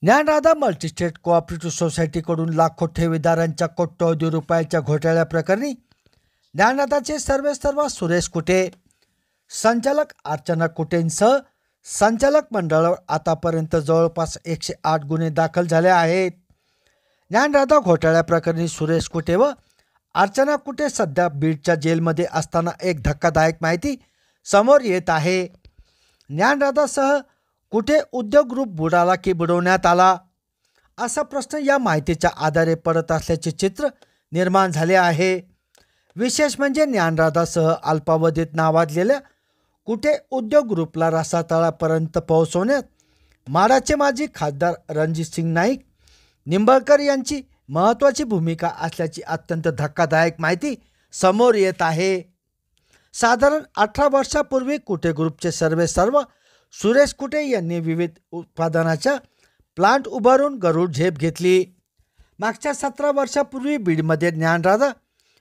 Dnyanradha multi-state cooperative सोसायटीकडून लाखो ठेवीदारांच्या कोट्यवधी रुपयाच्या घोटाळ्याप्रकरणी ज्ञानराधाचे सर्वेसर्वा सुरेश कुटे, संचालक अर्चना कुटेंसह संचालक मंडळावर आतापर्यंत जवळपास 108 गुन्हे दाखल झाले आहेत. ज्ञानराधा घोटाळ्याप्रकरणी सुरेश कुटे व अर्चना कुटे सध्या बीडच्या जेलमध्ये असताना एक धक्कादायक माहिती समोर येत आहे. ज्ञानराधासह कुठे उद्योग ग्रुप बुडाला की बुडवण्यात आला, असा प्रश्न या माहितीच्या आधारे पडत असल्याचे चित्र निर्माण झाले आहे. विशेष म्हणजे ज्ञानराधासह अल्पावधीत नावाजलेल्या कुठे उद्योग ग्रुपला रसातळापर्यंत पोहोचवण्यात माडाचे माजी खासदार रणजितसिंग नाईक निंबाळकर यांची महत्त्वाची भूमिका असल्याची अत्यंत धक्कादायक माहिती समोर येत आहे. साधारण 18 वर्षापूर्वी कुटे ग्रुपचे सर्वेसर्वा सुरेश कुटे यांनी विविध उत्पादनाच्या प्लांट उभारून गरुड झेप घेतली. मागच्या 17 वर्षापूर्वी बीडमध्ये ज्ञानराधा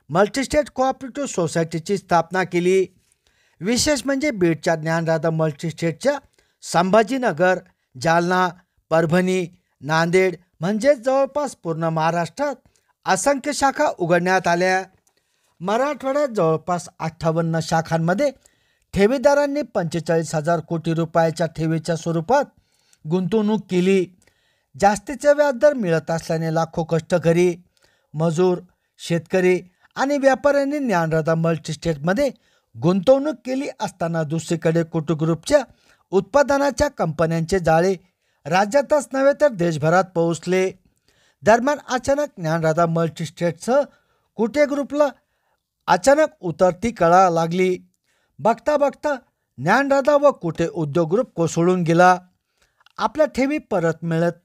मल्टीस्टेट कोऑपरेटिव्ह सोसायटीची स्थापना केली. विशेष म्हणजे बीडच्या ज्ञानराधा मल्टीस्टेटच्या संभाजीनगर, जालना, परभणी, नांदेड म्हणजेच जवळपास पूर्ण महाराष्ट्रात असंख्य शाखा उघडण्यात आल्या. मराठवाड्यात जवळपास 58 शाखांमध्ये ठेवीदारांनी 45,000 कोटी रुपयाच्या ठेवीच्या स्वरूपात गुंतवणूक केली. जास्तीचे व्याजदर मिळत असल्याने लाखो कष्टकरी, मजूर, शेतकरी आणि व्यापाऱ्यांनी ज्ञानराधा मल्टीस्टेटमध्ये गुंतवणूक केली असताना दुसरीकडे कुटू ग्रुपच्या उत्पादनाच्या कंपन्यांचे जाळे राज्यातच नव्हे तर देशभरात पोहोचले. दरम्यान अचानक ज्ञानराधा मल्टीस्टेटसह कुटे ग्रुपला अचानक उतरती कळा लागली. बघता बघता ज्ञानराधा व कुटे उद्योग ग्रुप कोसळून गेला. आपल्या ठेवी परत मिळत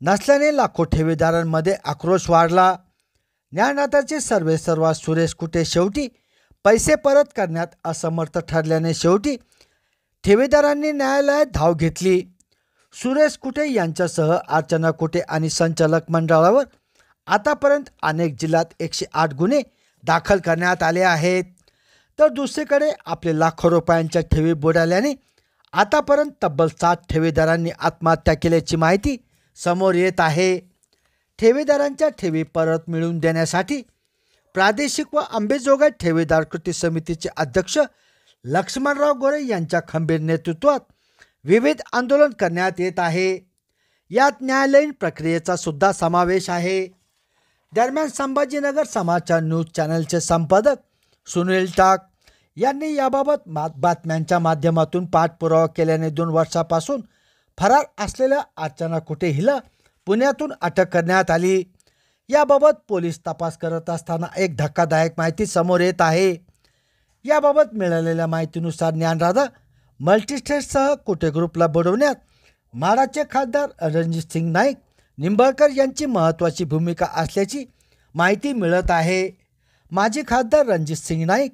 नसल्याने लाखो ठेवीदारांमध्ये आक्रोश वाढला. ज्ञानराधाचे सर्वेसर्वा सुरेश कुटे शेवटी पैसे परत करण्यात असमर्थ ठरल्याने शेवटी ठेवीदारांनी न्यायालयात धाव घेतली. सुरेश कुटे यांच्यासह अर्चना कुटे आणि संचालक मंडळावर आतापर्यंत अनेक जिल्ह्यात 108 गुन्हे दाखल करण्यात आले आहेत. तर दुसरीकडे आपले लाखो रुपयांच्या ठेवी बुडाल्याने आतापर्यंत तब्बल 7 ठेवीदारांनी आत्महत्या केल्याची माहिती समोर येत आहे. ठेवीदारांच्या ठेवी परत मिळवून देण्यासाठी प्रादेशिक व अंबेजोगाई ठेवीदार कृती समितीचे अध्यक्ष लक्ष्मणराव गोरे यांच्या खंबीर नेतृत्वात विविध आंदोलन करण्यात येत आहे. यात न्यायालयीन प्रक्रियेचा सुद्धा समावेश आहे. दरम्यान संभाजीनगर समाचार न्यूज चॅनलचे संपादक सुनील टाक यांनी याबाबत बातम्यांच्या माध्यमातून पाठपुरावा केल्याने 2 वर्षापासून फरार असलेल्या अर्चना कुटे हिला पुण्यातून अटक करण्यात आली. याबाबत पोलीस तपास करत असताना एक धक्कादायक माहिती समोर येत आहे. याबाबत मिळालेल्या माहितीनुसार ज्ञानराधा मल्टीस्टेटसह कुटे ग्रुपला बुडवण्यात माडाचे खासदार रणजितसिंग नाईक निंबाळकर यांची महत्त्वाची भूमिका असल्याची माहिती मिळत आहे. माजी खासदार रणजितसिंग नाईक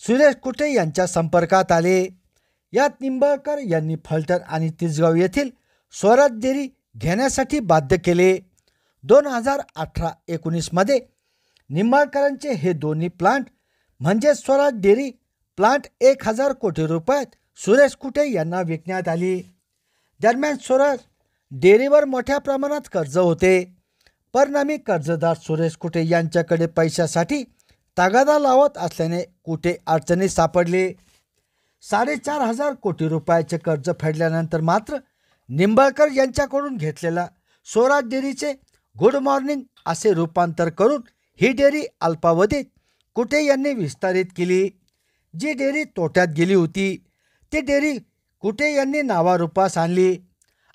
सुरेश कुटे यांच्या संपर्कात आले. यात निंबाळकर यांनी फलटण आणि तिसगाव येथील स्वराज डेअरी घेण्यासाठी बाध्य केले. 2018-19 मध्ये निंबाळकरांचे हे दोन्ही प्लांट म्हणजे स्वराज डेअरी प्लांट 1,000 कोटी रुपयात सुरेश कुटे यांना विकण्यात आली. दरम्यान स्वराज डेअरीवर मोठ्या प्रमाणात कर्ज होते. परिणामी कर्जदार सुरेश कुटे यांच्याकडे पैशासाठी तगादा लावत असल्याने कुटे अडचणीत सापडले. 4,500 कोटी रुपयाचे कर्ज फेडल्यानंतर मात्र निंबाळकर यांच्याकडून घेतलेला स्वराज डेअरीचे गुड मॉर्निंग असे रूपांतर करून ही डेअरी अल्पावधीत कुटे यांनी विस्तारित केली. जी डेअरी तोट्यात गेली होती ती डेअरी कुटे यांनी नावारूपास आणली.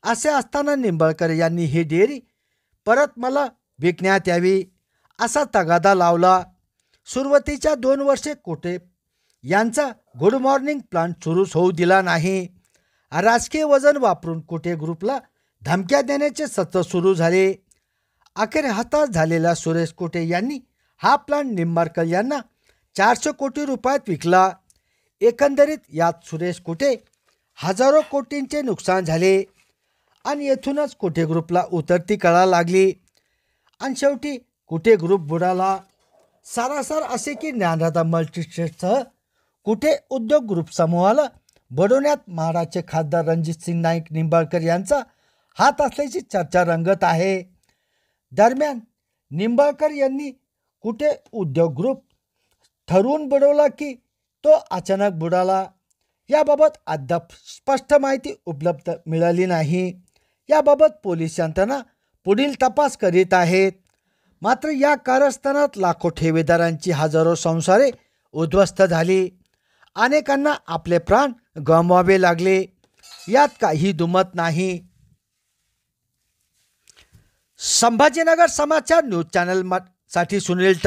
असे असताना निंबाळकर यांनी ही डेअरी परत मला विकण्यात यावी असा तगादा लावला. सुरुवातीच्या 2 वर्षे कुटे यांचा गुड मॉर्निंग प्लांट सुरूच होऊ दिला नाही. राजकीय वजन वापरून कुटे ग्रुपला धमक्या देण्याचे सत्र सुरू झाले. अखेर हताश झालेल्या सुरेश कुटे यांनी हा प्लांट निंबाळकर यांना 400 कोटी रुपयात विकला. एकंदरीत यात सुरेश कुटे हजारो कोटींचे नुकसान झाले आणि येथूनच कुटे ग्रुपला उतरती कळा लागली आणि शेवटी कुटे ग्रुप बुडाला. सारासार असे की ज्ञानराधा मल्टीस्टेटसह कुटे उद्योग ग्रुप समूहाला बुडवण्यात महाराष्ट्राचे खासदार रणजितसिंग नाईक निंबाळकर यांचा हात असल्याची चर्चा रंगत आहे. दरम्यान निंबाळकर यांनी कुठे उद्योग ग्रुप ठरवून बुडवला की तो अचानक बुडाला, याबाबत अद्याप स्पष्ट माहिती उपलब्ध मिळाली नाही. याबाबत पोलीस यंत्रणा पुढील तपास करीत आहेत. मात्र या कारस्थानात लाखो ठेवीदारांची हजारो संसारे उद्ध्वस्त झाली. अनेकांना आपले प्राण गमवावे लागले, यात काही दुमत नाही. संभाजीनगर समाचार न्यूज चॅनल साठी सुनील